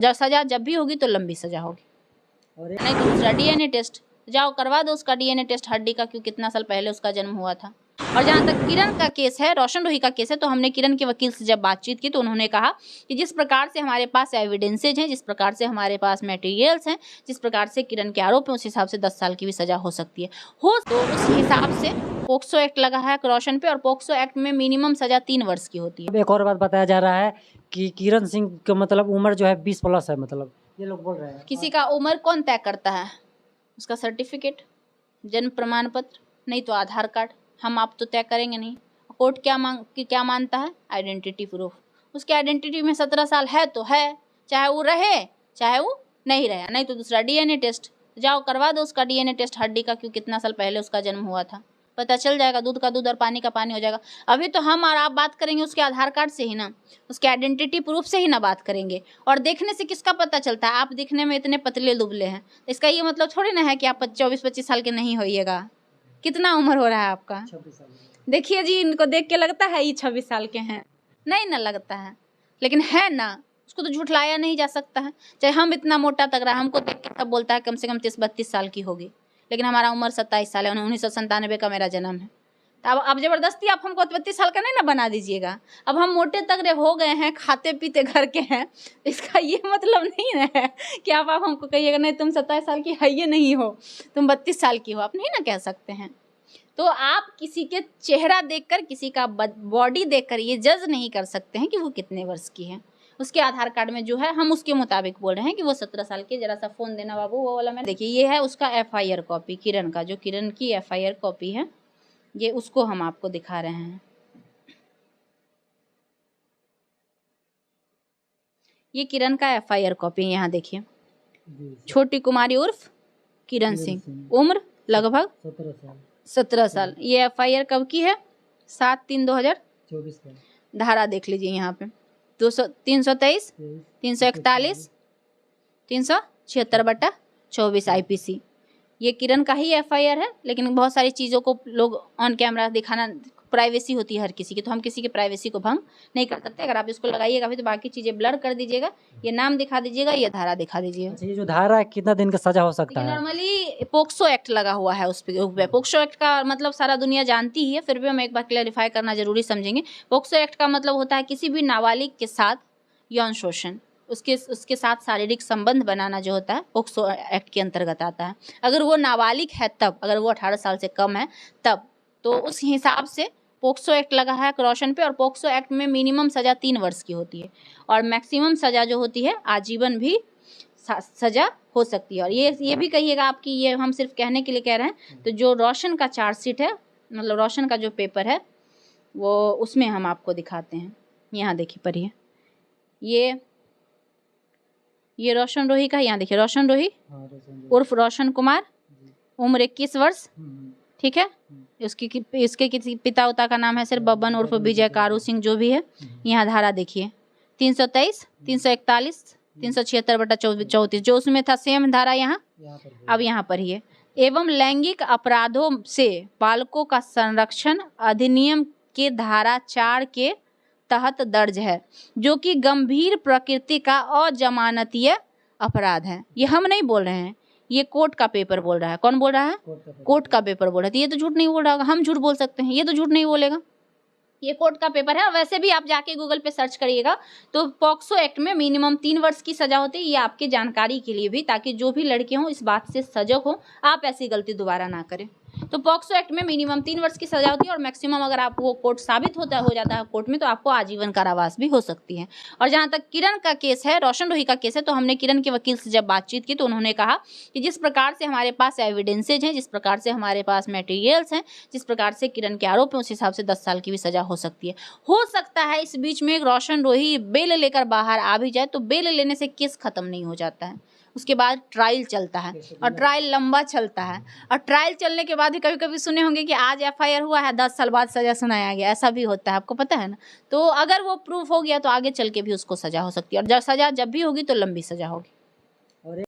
जब सजा जब भी होगी तो लंबी सजा होगी। और नहीं तो दूसरा डीएनए टेस्ट, जाओ करवा दो उसका डीएनए टेस्ट हड्डी का, क्यों कितना साल पहले उसका जन्म हुआ था। और जहाँ तक किरण का केस है, रोशन रोही का केस है, तो हमने किरण के वकील से जब बातचीत की तो उन्होंने कहा कि जिस प्रकार से हमारे पास एविडेंसेज हैं, जिस प्रकार से हमारे पास मटेरियल्स हैं, जिस प्रकार से किरण के आरोप हैं, उस हिसाब से 10 साल की भी सजा हो सकती है। तो उस हिसाब से पोक्सो एक्ट लगा है रोशन पे, और पोक्सो एक्ट में मिनिमम सजा 3 वर्ष की होती है। एक और बात बताया जा रहा है कि किरण सिंह का मतलब उम्र जो है 20 प्लस है, मतलब ये लोग बोल रहे हैं। किसी का उम्र कौन तय करता है? उसका सर्टिफिकेट, जन्म प्रमाण पत्र, नहीं तो आधार कार्ड। हम आप तो तय करेंगे नहीं। कोर्ट क्या मानता है? Identity proof. उसके आइडेंटिटी में 17 साल है तो है, चाहे वो रहे चाहे वो नहीं रहे। नहीं तो दूसरा डीएनए टेस्ट, जाओ करवा दो उसका डीएनए टेस्ट हड्डी का, क्यों कितना साल पहले उसका जन्म हुआ था, पता चल जाएगा। दूध का दूध और पानी का पानी हो जाएगा। अभी तो हम और आप बात करेंगे उसके आधार कार्ड से ही ना, उसके आइडेंटिटी प्रूफ से ही ना बात करेंगे। और देखने से किसका पता चलता है? आप दिखने में इतने पतले दुबले हैं, इसका ये मतलब थोड़ी ना है कि आप 24-25 साल के नहीं होइएगा। कितना उम्र हो रहा है आपका? 26 साल। देखिए जी, इनको देख के लगता है ये 26 साल के हैं? नहीं ना लगता है, लेकिन है ना। उसको तो झुठलाया नहीं जा सकता है। चाहे हम इतना मोटा तगड़ा, हमको देख के सब बोलता है कम से कम 30-32 साल की होगी, लेकिन हमारा उम्र 27 साल है। 1997 का मेरा जन्म है। तो अब ज़बरदस्ती आप हमको 32 साल का नहीं ना बना दीजिएगा। अब हम मोटे तगड़े हो गए हैं, खाते पीते घर के हैं, इसका ये मतलब नहीं है कि आप हमको कहिएगा नहीं तुम 27 साल की है ये नहीं हो, तुम 32 साल की हो। आप नहीं ना कह सकते हैं। तो आप किसी के चेहरा देखकर, किसी का बॉडी देखकर ये जज नहीं कर सकते हैं कि वो कितने वर्ष की है। उसके आधार कार्ड में जो है हम उसके मुताबिक बोल रहे हैं कि वो 17 साल के। जरा सा फोन देना बाबू, वो वाला। मैं देखिए, ये है उसका एफआईआर कॉपी किरण का, जो किरण की एफआईआर कॉपी है, ये उसको हम आपको दिखा रहे हैं। ये किरण का एफआईआर कॉपी यहाँ देखिए। छोटी कुमारी उर्फ किरण सिंह, उम्र लगभग 17 साल। ये एफआईआर कब की है? 7/3/2024 का। धारा देख लीजिए यहाँ पे, 323, 341, 376/24 आईपीसी। ये किरण का ही एफआईआर है, लेकिन बहुत सारी चीज़ों को लोग ऑन कैमरा दिखाना, प्राइवेसी होती है हर किसी की, तो हम किसी की प्राइवेसी को भंग नहीं कर सकते। अगर आप इसको लगाइएगा भी तो बाकी चीज़ें ब्लर कर दीजिएगा। ये नाम दिखा दीजिएगा, ये धारा दिखा दीजिएगा। अच्छा, ये जो धारा है कितना दिन का सजा हो सकता है? नॉर्मली पोक्सो एक्ट लगा हुआ है उस पे। पोक्सो एक्ट का मतलब सारा दुनिया जानती ही है, फिर भी हम एक बार क्लैरिफाई करना जरूरी समझेंगे। पोक्सो एक्ट का मतलब होता है किसी भी नाबालिग के साथ यौन शोषण, उसके साथ शारीरिक संबंध बनाना जो होता है, पोक्सो एक्ट के अंतर्गत आता है। अगर वो नाबालिग है तब, अगर वो 18 साल से कम है तब, तो उस हिसाब से पोक्सो एक्ट लगा है रोशन पे। और पोक्सो एक्ट में मिनिमम सजा 3 वर्ष की होती है, और मैक्सिमम सजा जो होती है आजीवन भी सजा हो सकती है। और ये भी कहिएगा आपकी, ये हम सिर्फ कहने के लिए कह रहे हैं। तो जो रोशन का चार्जशीट है, मतलब रोशन का जो पेपर है, वो उसमें हम आपको दिखाते हैं। यहाँ देखिए, पढ़िए। ये रोशन रोही का, यहाँ देखिए, रोशन रोही उर्फ रोशन कुमार, उम्र 21 वर्ष, ठीक है। इसके किसी पिता उता का नाम है सिर्फ बब्बन उर्फ विजय कारू सिंह, जो भी है। यहाँ धारा देखिए, 323, 341, 376/34, जो उसमें था सेम धारा यहाँ। अब यहाँ पढ़िए, एवं लैंगिक अपराधों से बालकों का संरक्षण अधिनियम के धारा 4 के तहत दर्ज है, जो कि गंभीर प्रकृति का अजमानतीय अपराध है। ये हम नहीं बोल रहे हैं, ये कोर्ट का पेपर बोल रहा है। कौन बोल रहा है? कोर्ट का पेपर बोल रहा है। तो ये तो झूठ नहीं बोल रहा होगा। हम झूठ बोल सकते हैं, ये तो झूठ नहीं बोलेगा। ये कोर्ट का पेपर है। वैसे भी आप जाके गूगल पे सर्च करिएगा तो पॉक्सो एक्ट में मिनिमम 3 वर्ष की सजा होती है। ये आपके जानकारी के लिए भी, ताकि जो भी लड़के हों इस बात से सजग हो, आप ऐसी गलती दोबारा ना करें। तो पॉक्सो एक्ट में मिनिमम 3 वर्ष की सजा होती है, और मैक्सिमम अगर आप वो कोर्ट साबित हो जाता है कोर्ट में, तो आपको आजीवन कारावास भी हो सकती है। और जहाँ तक किरण का केस है, रोशन रोही का केस है, तो हमने किरण के वकील से जब बातचीत की तो उन्होंने कहा कि जिस प्रकार से हमारे पास एविडेंसेज हैं, जिस प्रकार से हमारे पास मटेरियल्स हैं, जिस प्रकार से किरण के आरोप हैं, उस हिसाब से 10 साल की भी सजा हो सकती है। हो सकता है इस बीच में रोशन रोही बेल लेकर बाहर आ भी जाए, तो बेल लेने से केस खत्म नहीं हो जाता है। उसके बाद ट्रायल चलता है, और ट्रायल लंबा चलता है। और ट्रायल चलने के बाद भी कभी कभी सुने होंगे कि आज एफआईआर हुआ है, 10 साल बाद सजा सुनाया गया, ऐसा भी होता है, आपको पता है ना। तो अगर वो प्रूफ हो गया तो आगे चल के भी उसको सजा हो सकती है, और सजा जब भी होगी तो लंबी सजा होगी।